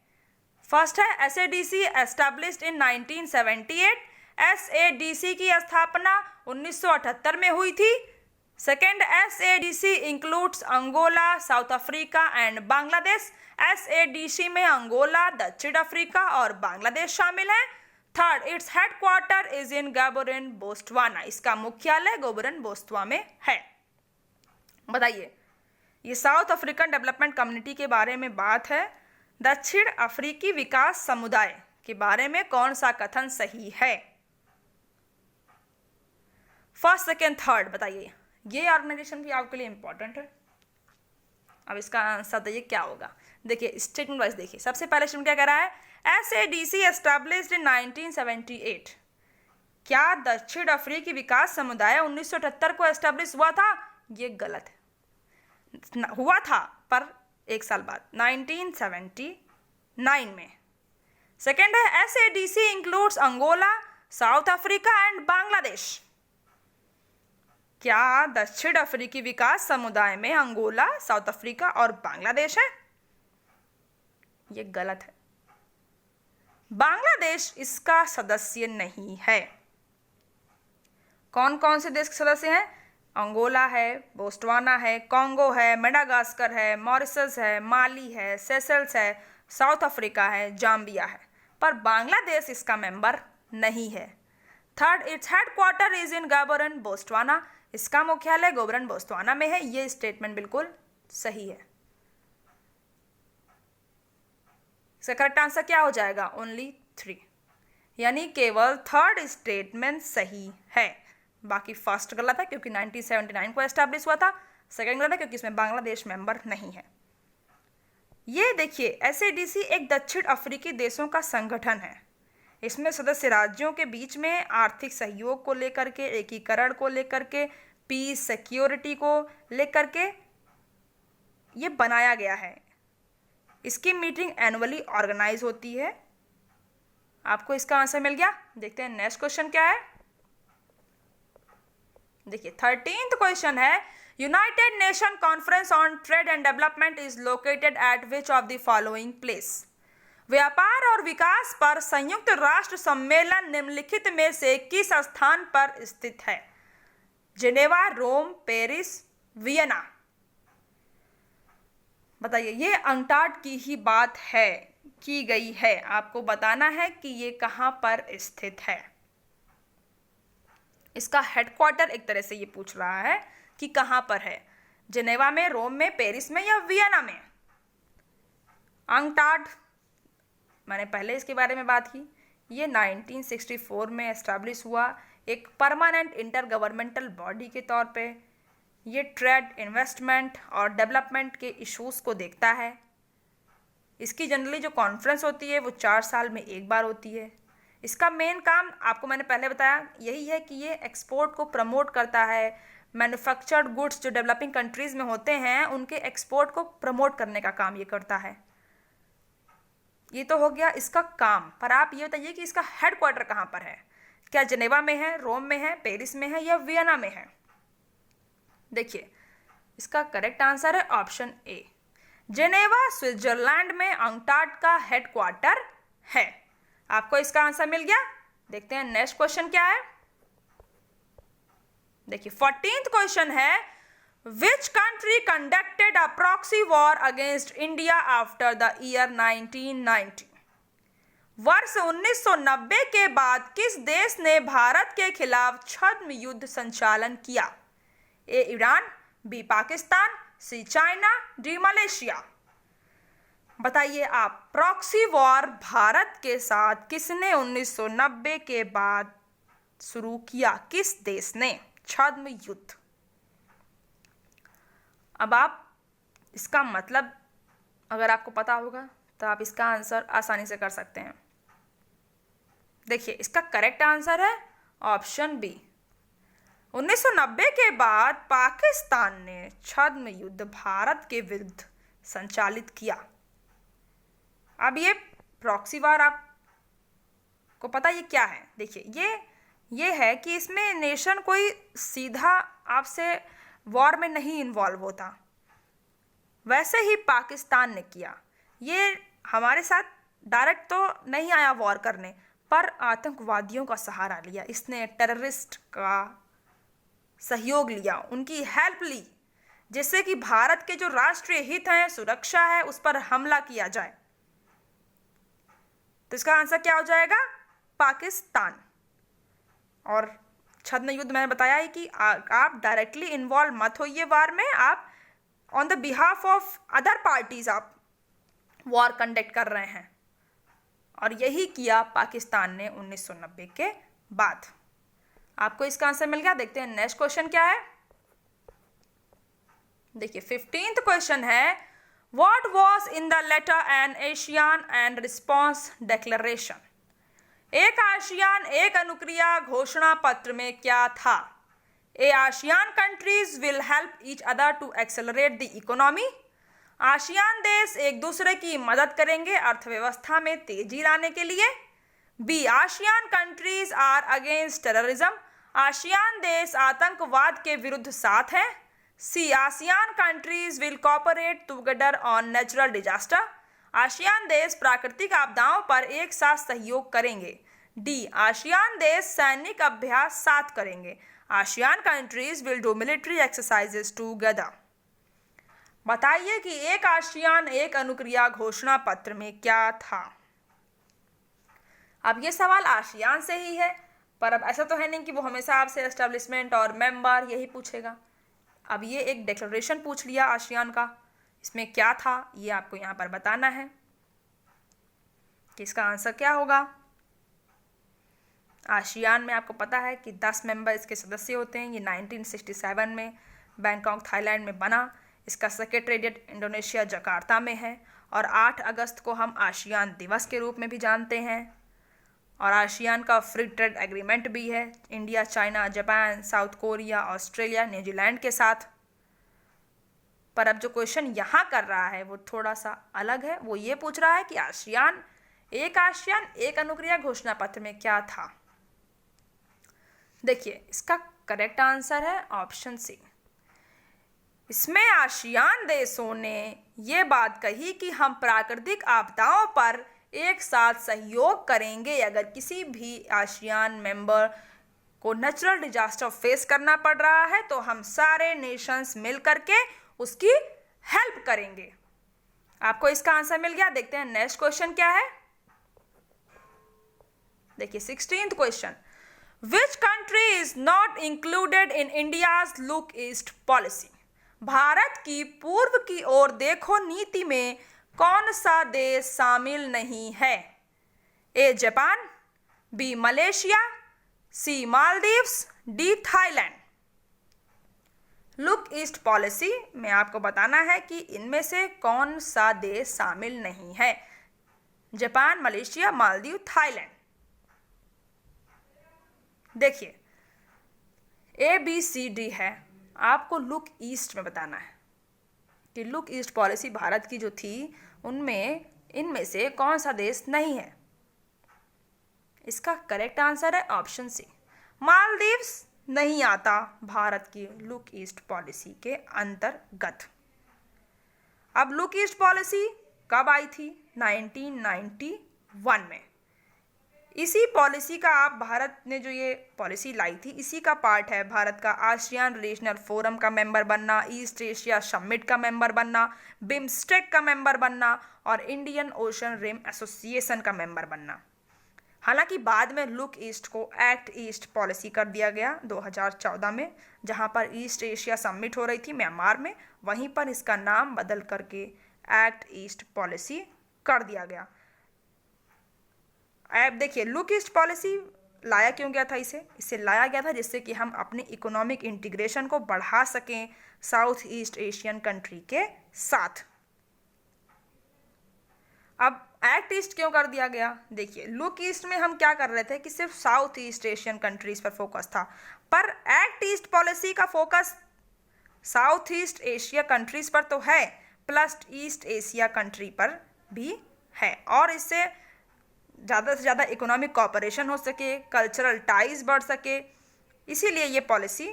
फर्स्ट है SADC एस्टैब्लिश्ड इन 1978। SADC की स्थापना 1978 में हुई थी। Second, SADC includes Angola, South Africa and Bangladesh. SADC में अंगोला, दक्षिण अफ्रीका और बांग्लादेश शामिल है। Third, its headquarter is in Gaborone, Botswana. इसका मुख्यालय गाबोरेन, बोस्टवा में है। बताइए, ये साउथ अफ्रीकन डेवलपमेंट कम्युनिटी के बारे में बात है। दक्षिण अफ्रीकी विकास समुदाय के बारे में कौन सा कथन सही है? फर्स्ट, सेकेंड, थर्ड बताइए। ये ऑर्गेनाइजेशन भी आपके लिए इंपॉर्टेंट है। अब इसका आंसर बताइए क्या होगा। देखिए स्टेटमेंट वाइज देखिए। सबसे पहले स्टेटमेंट क्या कह रहा है? SADC established in 1978। क्या दक्षिण अफ्रीकी विकास समुदाय 1978 को एस्टैब्लिश हुआ था? ये गलत है। हुआ था पर एक साल बाद, 1979 में। सेकेंड है SADC includes Angola, South Africa and Bangladesh. क्या दक्षिण अफ्रीकी विकास समुदाय में अंगोला, साउथ अफ्रीका और बांग्लादेश है? ये गलत है। बांग्लादेश इसका सदस्य नहीं है। कौन कौन से देश के सदस्य हैं? अंगोला है, बोस्टवाना है, कॉन्गो है, मेडागास्कर है, मॉरिशस है, माली है, सेशल्स है, साउथ अफ्रीका है, जाम्बिया है, पर बांग्लादेश इसका मेंबर नहीं है। Third, its headquarter is in Gaborone, Botswana. इसका मुख्यालय गाबोरेन, बोस्टवाना में है। ये स्टेटमेंट बिल्कुल सही है। इसका करेक्ट आंसर क्या हो जाएगा? ओनली 3, यानी केवल थर्ड स्टेटमेंट सही है। बाकी फर्स्ट गलत है क्योंकि 1979 को एस्टैब्लिश हुआ था। सेकंड गलत है क्योंकि इसमें बांग्लादेश मेंबर नहीं है। ये देखिए, SADC एक दक्षिण अफ्रीकी देशों का संगठन है। इसमें सदस्य राज्यों के बीच में आर्थिक सहयोग को लेकर के, एकीकरण को लेकर के, पीस सिक्योरिटी को लेकर के ये बनाया गया है। इसकी मीटिंग एनुअली ऑर्गेनाइज होती है। आपको इसका आंसर मिल गया। देखते हैं नेक्स्ट क्वेश्चन क्या है। देखिए 13th क्वेश्चन है, United nation conference on trade and development is located at which of the following place? व्यापार और विकास पर संयुक्त राष्ट्र सम्मेलन निम्नलिखित में से किस स्थान पर स्थित है? जिनेवा, रोम, पेरिस, वियना। बताइए, ये अंटार्कटिका की ही बात है, की गई है। आपको बताना है कि ये कहाँ पर स्थित है। इसका हेडक्वार्टर एक तरह से ये पूछ रहा है कि कहाँ पर है, जिनेवा में, रोम में, पेरिस में या वियना में। अंटार्कटिका मैंने पहले इसके बारे में बात की। ये 1964 में एस्टैब्लिश हुआ एक परमानेंट इंटर गवर्नमेंटल बॉडी के तौर पे। ये ट्रेड, इन्वेस्टमेंट और डेवलपमेंट के इश्यूज़ को देखता है। इसकी जनरली जो कॉन्फ्रेंस होती है वो 4 साल में एक बार होती है। इसका मेन काम आपको मैंने पहले बताया यही है कि ये एक्सपोर्ट को प्रमोट करता है। मैन्युफैक्चर्ड गुड्स जो डेवलपिंग कंट्रीज़ में होते हैं उनके एक्सपोर्ट को प्रमोट करने का काम ये करता है। ये तो हो गया इसका काम। पर आप ये बताइए कि इसका हेडक्वार्टर कहाँ पर है? क्या जिनेवा में है, रोम में है, पेरिस में है या वियना में है? देखिए, इसका करेक्ट आंसर है ऑप्शन ए, जिनेवा, स्विट्जरलैंड में अंटार्कटिका का हेडक्वार्टर है। आपको इसका आंसर मिल गया। देखते हैं नेक्स्ट क्वेश्चन क्या है। देखिए 14th क्वेश्चन है, Which country conducted a proxy war against India after the year 1990? वर्ष 1990 के बाद किस देश ने भारत के खिलाफ छद्म युद्ध संचालन किया? ए ईरान, बी पाकिस्तान, सी चाइना, डी मलेशिया। बताइए आप, प्रॉक्सी वॉर भारत के साथ किसने 1990 के बाद शुरू किया? किस देश ने छद्म युद्ध? अब आप इसका मतलब अगर आपको पता होगा तो आप इसका आंसर आसानी से कर सकते हैं। देखिए, इसका करेक्ट आंसर है ऑप्शन बी। 1990 के बाद पाकिस्तान ने छद्म युद्ध भारत के विरुद्ध संचालित किया। अब ये प्रॉक्सी वार आपको पता ये क्या है? देखिए, ये है कि इसमें नेशन कोई सीधा आपसे वॉर में नहीं इन्वॉल्व होता। वैसे ही पाकिस्तान ने किया। ये हमारे साथ डायरेक्ट तो नहीं आया वॉर करने, पर आतंकवादियों का सहारा लिया। इसने टेररिस्ट का सहयोग लिया, उनकी हेल्प ली, जिससे कि भारत के जो राष्ट्रीय हित हैं, सुरक्षा है, उस पर हमला किया जाए। तो इसका आंसर क्या हो जाएगा? पाकिस्तान। और छद्म युद्ध मैंने बताया है कि आप डायरेक्टली इन्वॉल्व मत होइए वार में, आप on the behalf of other parties आप वॉर कंडक्ट कर रहे हैं। और यही किया पाकिस्तान ने 1990 के बाद। आपको इसका आंसर मिल गया। देखते हैं नेक्स्ट क्वेश्चन क्या है। देखिए 15th क्वेश्चन है, what was in the letter an ASEAN and response declaration? एक आसियान एक अनुक्रिया घोषणा पत्र में क्या था? A ASEAN countries will help each other to accelerate the economy. ASEAN देश एक दूसरे की मदद करेंगे अर्थव्यवस्था में तेजी लाने के लिए। B ASEAN countries are against terrorism. ASEAN देश आतंकवाद के विरुद्ध साथ हैं। C ASEAN countries will cooperate together on natural disaster. ASEAN देश प्राकृतिक आपदाओं पर एक साथ सहयोग करेंगे। डी आसियान देश सैनिक अभ्यास साथ करेंगे। ASEAN countries will do military exercises together. बताइए कि एक आसियान एक अनुक्रिया घोषणा पत्र में क्या था? अब ये सवाल आसियान से ही है, पर अब ऐसा तो है नहीं कि वो हमेशा आपसे एस्टेब्लिशमेंट और मेंबर यही पूछेगा। अब ये एक डिक्लेरेशन पूछ लिया आसियान का, इसमें क्या था ये आपको यहाँ पर बताना है। कि इसका आंसर क्या होगा। आसियान में आपको पता है कि 10 मेंबर इसके सदस्य होते हैं। ये 1967 में बैंकॉक थाईलैंड में बना। इसका सेक्रेटेरिएट इंडोनेशिया जकार्ता में है और 8 अगस्त को हम आसियान दिवस के रूप में भी जानते हैं। और आसियान का फ्री ट्रेड एग्रीमेंट भी है India, China, Japan, south Korea, Australia, New Zealand के साथ। पर अब जो क्वेश्चन यहाँ कर रहा है वो थोड़ा सा अलग है। वो ये पूछ रहा है कि आसियान एक अनुक्रिया घोषणा पत्र में क्या था। देखिए, इसका करेक्ट आंसर है ऑप्शन सी। इसमें आसियान देशों ने ये बात कही कि हम प्राकृतिक आपदाओं पर एक साथ सहयोग करेंगे। अगर किसी भी आसियान मेंबर को नेचुरल डिजास्टर फेस करना पड़ रहा है तो हम सारे नेशंस मिल करके उसकी हेल्प करेंगे। आपको इसका आंसर मिल गया। देखते हैं नेक्स्ट क्वेश्चन क्या है। देखिए 16th question, which country is not included in India's look east policy. Bharat की पूर्व की ओर देखो नीति में कौन सा देश शामिल नहीं है। A Japan, B Malaysia, C Maldives, D Thailand. Look east policy में आपको बताना है कि इनमें से कौन सा देश शामिल नहीं है। Japan, Malaysia, Maldives, Thailand. देखिए ए बी सी डी है, आपको लुक ईस्ट में बताना है कि लुक ईस्ट पॉलिसी भारत की जो थी उनमें इनमें से कौन सा देश नहीं है। इसका करेक्ट आंसर है ऑप्शन सी, मालदीव्स नहीं आता भारत की लुक ईस्ट पॉलिसी के अंतर्गत। अब लुक ईस्ट पॉलिसी कब आई थी? 1991 में। इसी पॉलिसी का भारत ने जो ये पॉलिसी लाई थी इसी का पार्ट है भारत का आसियान रीजनल फोरम का मेंबर बनना, ईस्ट एशिया समिट का मेंबर बनना, बिम्स्टेक का मेंबर बनना और इंडियन ओशन रिम एसोसिएशन का मेंबर बनना। हालांकि बाद में लुक ईस्ट को एक्ट ईस्ट पॉलिसी कर दिया गया 2014 में, जहां पर ईस्ट एशिया समिट हो रही थी म्यांमार में, वहीं पर इसका नाम बदल करके एक्ट ईस्ट पॉलिसी कर दिया गया। अब देखिए लुक ईस्ट पॉलिसी लाया क्यों गया था? इसे लाया गया था जिससे कि हम अपने इकोनॉमिक इंटीग्रेशन को बढ़ा सकें साउथ ईस्ट एशियन कंट्री के साथ। अब एक्ट ईस्ट क्यों कर दिया गया? देखिए लुक ईस्ट में हम क्या कर रहे थे कि सिर्फ साउथ ईस्ट एशियन कंट्रीज पर फोकस था, पर एक्ट ईस्ट पॉलिसी का focus south east Asia countries पर तो है प्लस ईस्ट एशिया कंट्री पर भी है, और इससे ज़्यादा से ज़्यादा इकोनॉमिक कॉपरेशन हो सके, कल्चरल टाइज बढ़ सके, इसीलिए ये पॉलिसी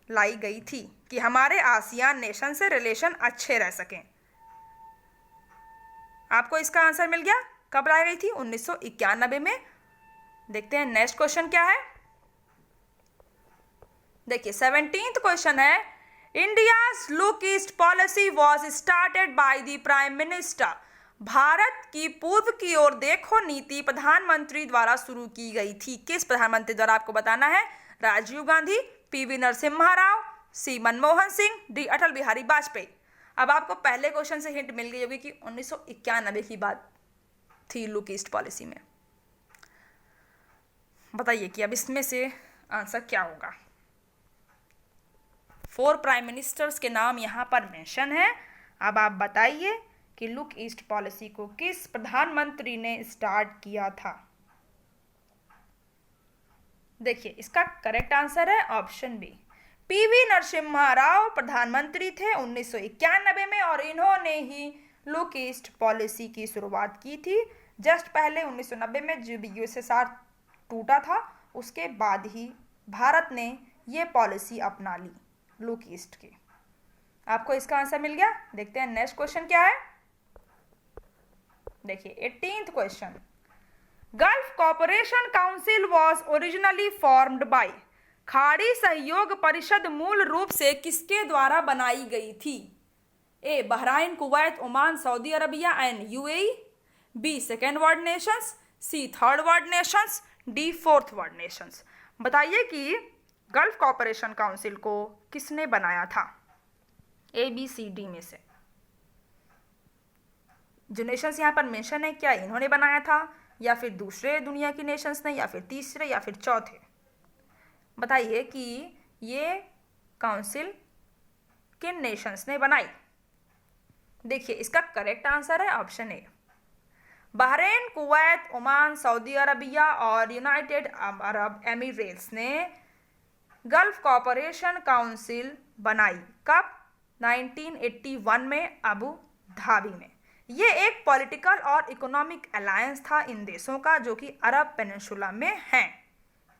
लाई गई थी कि हमारे आसियान नेशन से रिलेशन अच्छे रह सकें। आपको इसका आंसर मिल गया। कब लाई गई थी? 1991 में। देखते हैं नेक्स्ट क्वेश्चन क्या है। देखिए 17th क्वेश्चन है, India's look east policy was started by the prime minister. Bharat की पूर्व की ओर देखो नीति प्रधानमंत्री द्वारा शुरू की गई थी। किस प्रधानमंत्री द्वारा? आपको बताना है। राजीव गांधी, पीवी नरसिम्हा राव, सी मनमोहन सिंह, डी अटल बिहारी वाजपेयी। अब आपको पहले क्वेश्चन से हिंट मिल गई होगी कि 1991 की बात थी लुक ईस्ट पॉलिसी में। बताइए कि अब इसमें से आंसर क्या होगा। 4 प्राइम मिनिस्टर्स के नाम यहाँ पर मेंशन है। अब आप बताइए कि लुक ईस्ट पॉलिसी को किस प्रधानमंत्री ने स्टार्ट किया था। देखिए इसका करेक्ट आंसर है option B, PV Narasimha Rao प्रधानमंत्री थे 1991 में, और इन्होंने ही लुक ईस्ट पॉलिसी की शुरुआत की थी। जस्ट पहले 1990 में जब यूएसएसआर टूटा था उसके बाद ही भारत ने ये पॉलिसी अपना ली लुक ईस्ट की। आपको इसका आंसर मिल गया। देखते हैं नेक्स्ट क्वेश्चन क्या है। देखिए 18th question, gulf cooperation council was originally formed by. खाड़ी सहयोग परिषद मूल रूप से किसके द्वारा बनाई गई थी? A Bahrain, Kuwait, Oman, Saudi Arabia and UAE, B second world nations, C third world nations, D fourth world nations. बताइए कि गल्फ कॉपरेशन काउंसिल को किसने बनाया था? ए बी सी डी में से जो नेशंस यहाँ पर मेंशन है, क्या इन्होंने बनाया था, या फिर दूसरे दुनिया की नेशंस ने, या फिर तीसरे, या फिर चौथे? बताइए कि ये काउंसिल किन नेशंस ने बनाई? देखिए, इसका करेक्ट आंसर है option A. Bahrain, Kuwait, Oman, Saudi Arabia और यूनाइटेड अरब एमिरेट्स ने गल्फ कॉपरेशन काउंसिल बनाई। कब? 1981 में अबू धाबी में। ये एक पॉलिटिकल और इकोनॉमिक अलायंस था इन देशों का, जो कि अरब पेनिनसुला में हैं।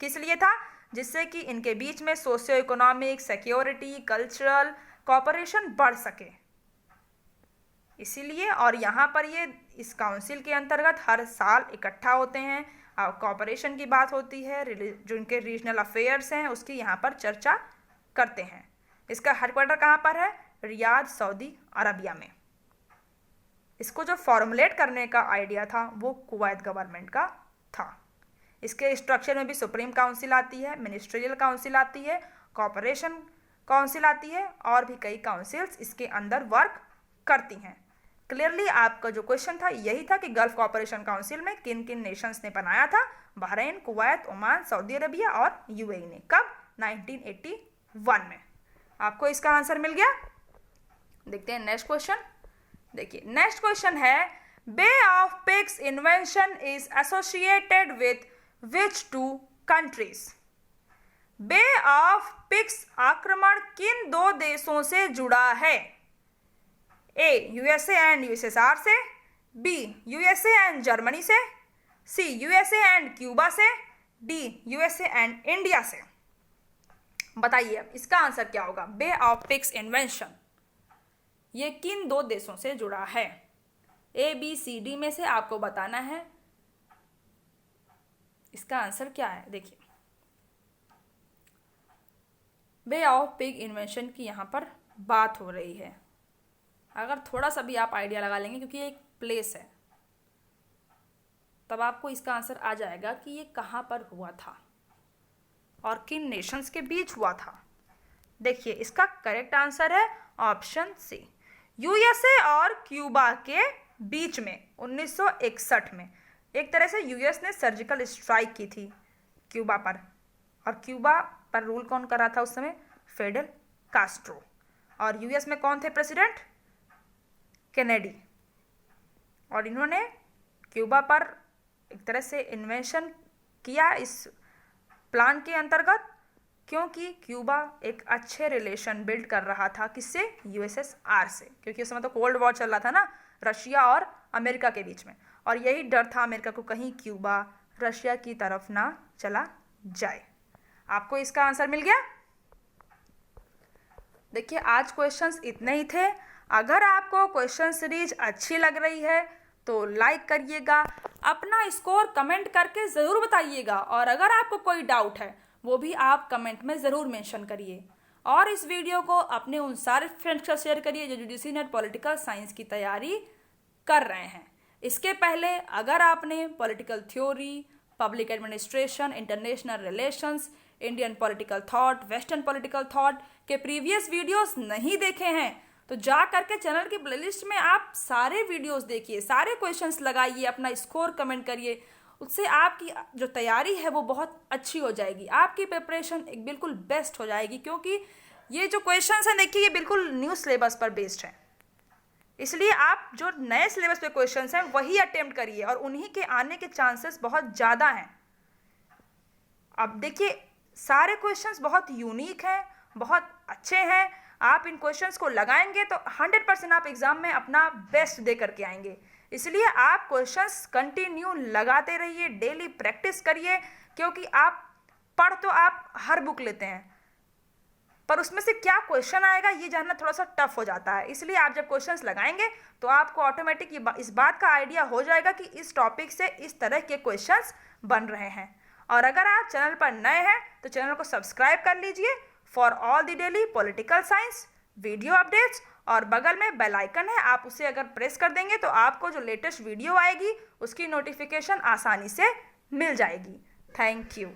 किस लिए था? जिससे कि इनके बीच में socio economic, security, cultural cooperation बढ़ सके, इसीलिए। और यहाँ पर ये इस काउंसिल के अंतर्गत हर साल इकट्ठा होते हैं और कॉपरेशन की बात होती है, जो इनके रीजनल अफेयर्स हैं उसकी यहाँ पर चर्चा करते हैं। इसका हेडक्वार्टर कहाँ पर है? रियाद, सऊदी अरबिया में। इसको जो फॉर्मुलेट करने का आइडिया था वो कुवैत गवर्नमेंट का था। इसके स्ट्रक्चर में भी सुप्रीम काउंसिल आती है, मिनिस्ट्रियल काउंसिल आती है, कॉपरेशन काउंसिल आती है, और भी कई काउंसिल्स इसके अंदर वर्क करती हैं। क्लियरली आपका जो क्वेश्चन था यही था कि गल्फ कॉपरेशन काउंसिल में किन किन नेशंस ने बनाया था? Bahrain, Kuwait, Oman, Saudi Arabia और यूएई ने। कब? 1981 में। आपको इसका आंसर मिल गया। देखते हैं नेक्स्ट क्वेश्चन। देखिए, नेक्स्ट क्वेश्चन है, bay of pigs invention is associated with which two countries? Bay of pigs आक्रमण किन दो देशों से जुड़ा है? ए, यूएसए एंड यूएसएसआर से, बी, यूएसए एंड जर्मनी से, सी, यूएसए एंड क्यूबा से, डी, यूएसए एंड इंडिया से। बताइए अब इसका आंसर क्या होगा? बे ऑफ पिग्स इन्वेंशन ये किन दो देशों से जुड़ा है? ए, बी, सी, डी में से आपको बताना है इसका आंसर क्या है। देखिए, बे ऑफ पिग इन्वेंशन की यहाँ पर बात हो रही है। अगर थोड़ा सा भी आप आइडिया लगा लेंगे, क्योंकि ये एक प्लेस है, तब आपको इसका आंसर आ जाएगा कि ये कहाँ पर हुआ था और किन नेशंस के बीच हुआ था। देखिए, इसका करेक्ट आंसर है ऑप्शन सी, यूएसए और क्यूबा के बीच में 1961 में। एक तरह से यूएस ने सर्जिकल स्ट्राइक की थी क्यूबा पर, और क्यूबा पर रूल कौन कर रहा था उस समय? फिडेल कास्ट्रो। और यूएस में कौन थे प्रेसिडेंट? केनेडी। और इन्होंने क्यूबा पर एक तरह से इन्वेंशन किया इस प्लान के अंतर्गत, क्योंकि क्यूबा एक अच्छे रिलेशन बिल्ड कर रहा था किससे? यूएसएसआर से, क्योंकि उस समय तो कोल्ड वॉर चल रहा था ना, रशिया और अमेरिका के बीच में। और यही डर था अमेरिका को, कहीं क्यूबा रशिया की तरफ ना चला जाए। आपको इसका आंसर मिल गया। देखिए, आज क्वेश्चंस इतने ही थे। अगर आपको क्वेश्चन सीरीज अच्छी लग रही है तो लाइक करिएगा, अपना स्कोर कमेंट करके ज़रूर बताइएगा, और अगर आपको कोई डाउट है वो भी आप कमेंट में ज़रूर मेंशन करिए। और इस वीडियो को अपने उन सारे फ्रेंड्स के साथ शेयर करिए जो यूजीसी नेट पॉलिटिकल साइंस की तैयारी कर रहे हैं। इसके पहले अगर आपने political theory, public administration, international relations, Indian political thought, western political thought के प्रीवियस वीडियोस नहीं देखे हैं तो जा करके चैनल की प्लेलिस्ट में आप सारे वीडियोस देखिए, सारे क्वेश्चंस लगाइए, अपना स्कोर कमेंट करिए। उससे आपकी जो तैयारी है वो बहुत अच्छी हो जाएगी, आपकी प्रिपरेशन एक बिल्कुल बेस्ट हो जाएगी, क्योंकि ये जो क्वेश्चंस हैं देखिए ये बिल्कुल न्यू सिलेबस पर बेस्ड है। इसलिए आप जो नए सिलेबस पे क्वेश्चंस हैं वही अटेम्प्ट करिए, और उन्हीं के आने के चांसेस बहुत ज़्यादा हैं। अब देखिए, सारे क्वेश्चंस बहुत यूनिक हैं, बहुत अच्छे हैं। आप इन क्वेश्चंस को लगाएंगे तो 100% आप एग्जाम में अपना बेस्ट दे करके आएंगे। इसलिए आप क्वेश्चंस कंटिन्यू लगाते रहिए, डेली प्रैक्टिस करिए, क्योंकि आप पढ़ तो आप हर बुक लेते हैं, पर उसमें से क्या क्वेश्चन आएगा ये जानना थोड़ा सा टफ हो जाता है। इसलिए आप जब क्वेश्चंस लगाएंगे तो आपको ऑटोमेटिक इस बात का आइडिया हो जाएगा कि इस टॉपिक से इस तरह के क्वेश्चंस बन रहे हैं। और अगर आप चैनल पर नए हैं तो चैनल को सब्सक्राइब कर लीजिए for all the daily political science video updates, और बगल में बेल आइकन है, आप उसे अगर प्रेस कर देंगे तो आपको जो लेटेस्ट वीडियो आएगी उसकी नोटिफिकेशन आसानी से मिल जाएगी। Thank you.